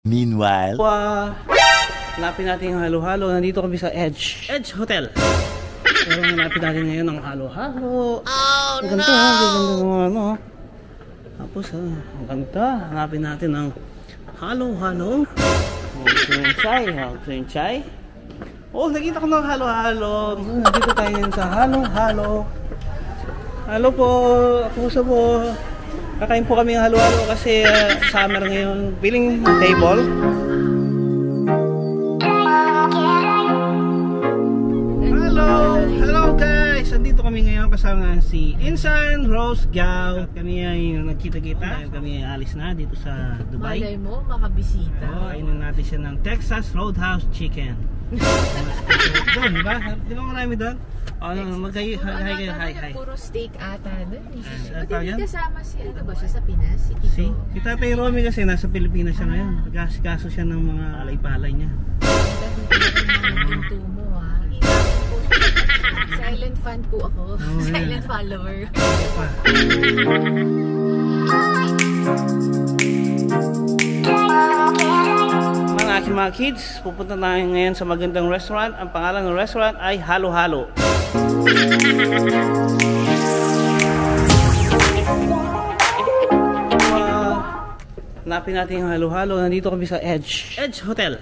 Meanwhile, hanapin natin yung halo-halo. Nandito kami sa Edge Hotel. Pero hanapin natin ngayon ang halo-halo. Ang ganda, ang ganda ng ano. Tapos ang ganda, hanapin natin ang halo-halo. Gusto yung chai. Oh, nakita ko ng halo-halo. Nandito tayo ngayon sa halo-halo. Halo po, ako po. Kakain po kami ng halo-halo kasi summer ngayon. Billing table. Hello guys! Andito kami ngayon kasama si Insan, Rose, Gao. Kami ay nagkita-kita. Kami ay alis na dito sa Dubai. Malay mo, makabisita. Kainin natin siya ng Texas Roadhouse Chicken. Doon, di ba? Di ba marami doon? Hi. Puro steak ata doon. Ano Hindi kasama si ano ba siya sa Pinas? Si Tatay Romy kasi nasa Pilipinas siya ngayon. Nagkasikaso siya ng mga alay-palay niya. Silent fan po ako. Silent follower. Mga kids, pupunta tayo ngayon sa magandang restaurant. Ang pangalan ng restaurant ay Halo-Halo. Hanapin natin yung halo-halo. Nandito kami sa Edge Hotel.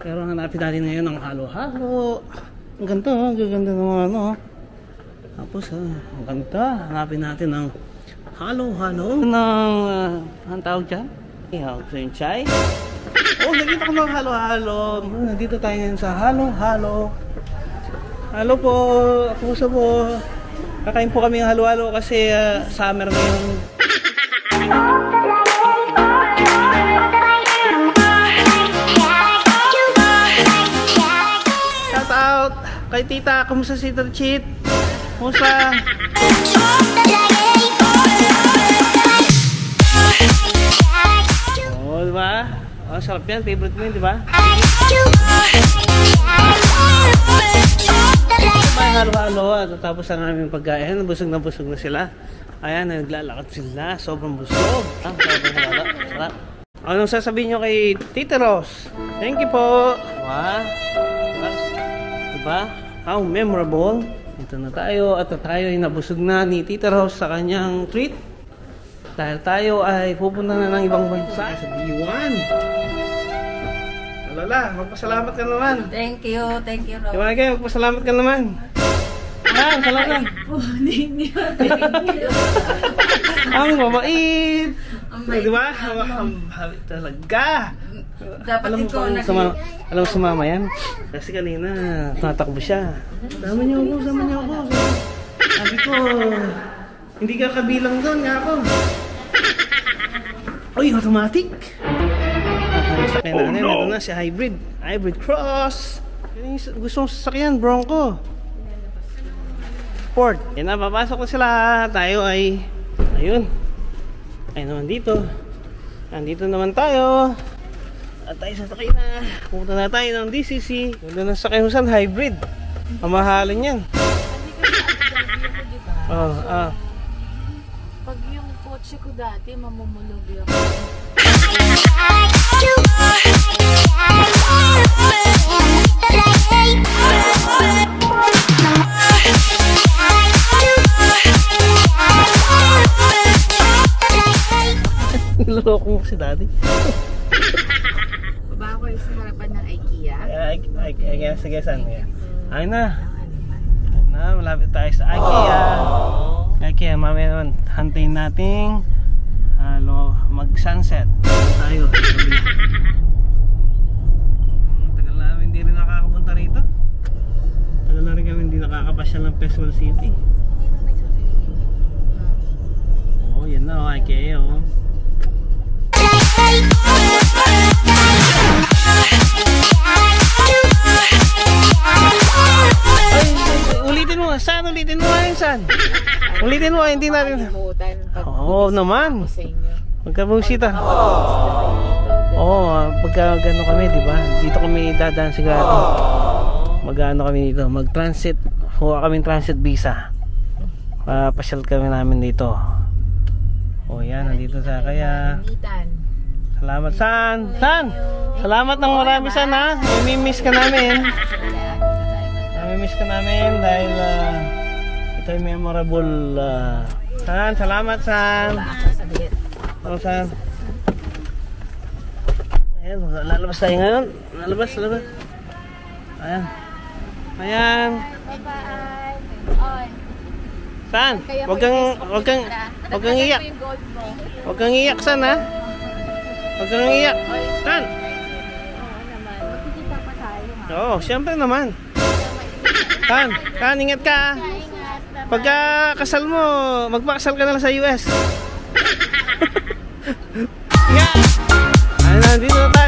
Pero hanapin natin ngayon ang halo-halo. Ang ganda, ang ganda ng ano. Tapos ang ganda, hanapin natin ang halo-halo ang tawag dyan. Gusto yung chai. Oh, nakita ko ng halo-halo. Nandito tayo ngayon sa halo-halo. Halo po, ako po. Kakain po kami ng halo-halo kasi summer ngayon. Shout out kay tita, kumusta si Terchit? Kumusta? Oh, diba? Oh, sarap yan, favorite mo yun, diba? Halo-halo at tapos ang aming pagkain, busog na sila. Ayan, naglalakad sila, sobrang busog. Sarap. Anong sasabihin nyo kay Tita Rose? Thank you po. Wow. Diba? How memorable. Ito na tayo at tayo ay nabusog na ni Tita Rose sa kanyang treat. Dahil tayo ay pupunta na ng ibang bansa sa B1. Alala, magpasalamat ka naman. Thank you, Rose. Diba kayo, magpasalamat ka naman. Salamat. Thank you. Ang mabait. Diba? Ang habit talaga. Dapat ikaw alam mo sumama yan? Kasi kanina, tatakbo siya. Sama niyo ako. Sabi ko, hindi ka kabilang doon nga ako. Uy, automatic. Sakyan na ito na si Hybrid Cross. Gusto mong sasakyan, Bronco. Ford. Yan na, papasok na sila. Tayo ay, ayun. Ay naman dito. Nandito naman tayo. At tayo sasakay na. Pupunta na tayo ng DCC. Ganda ng sakay mo saan, Hybrid. Mamahalin yan. Pag yung kotse ko dati, mamumulog yun. Niloloko mo si daddy. Baba ko sa harapan ng IKEA. IKEA, sige, saan? Ayun na. Malapit tayo sa IKEA. Mamaya naman, hantayin natin mag-sunset. Tayo. Tagal na namin hindi rin nakakapunta rito. Tagal na rin kami hindi nakakapasyal ng Festival City. Oh, yan na, IKEA. Ulitin mo saan? Ulitin mo, hindi natin. Oo naman. Magkabusita. Oo, pagka gano'n kami, di ba? Dito kami dadaan sigurado. Mag-ano kami dito, mag-transit. Huwa kaming transit visa. Pasyal kami namin dito. O yan, nandito sa kaya. Salamat, San. San! Salamat ng marami, San, ha? Namimiss ka namin. Namimiss ka namin dahil ito'y memorable. San, salamat, San. Ano, San? Ayan, lalabas tayo ngayon. Lalabas. Ayan. Ayan. Bye-bye. San? Huwag kang iyak. Huwag kang iyak, San, ha? Huwag kang iyak. San? Oo naman. Magkikita pa tayo, ha? Oo, siyempre naman. San, ingat ka, ha? Ingat. Pagka kasal mo, magpakasal ka na lang sa US. Yeah. Ayun na, dito na tayo.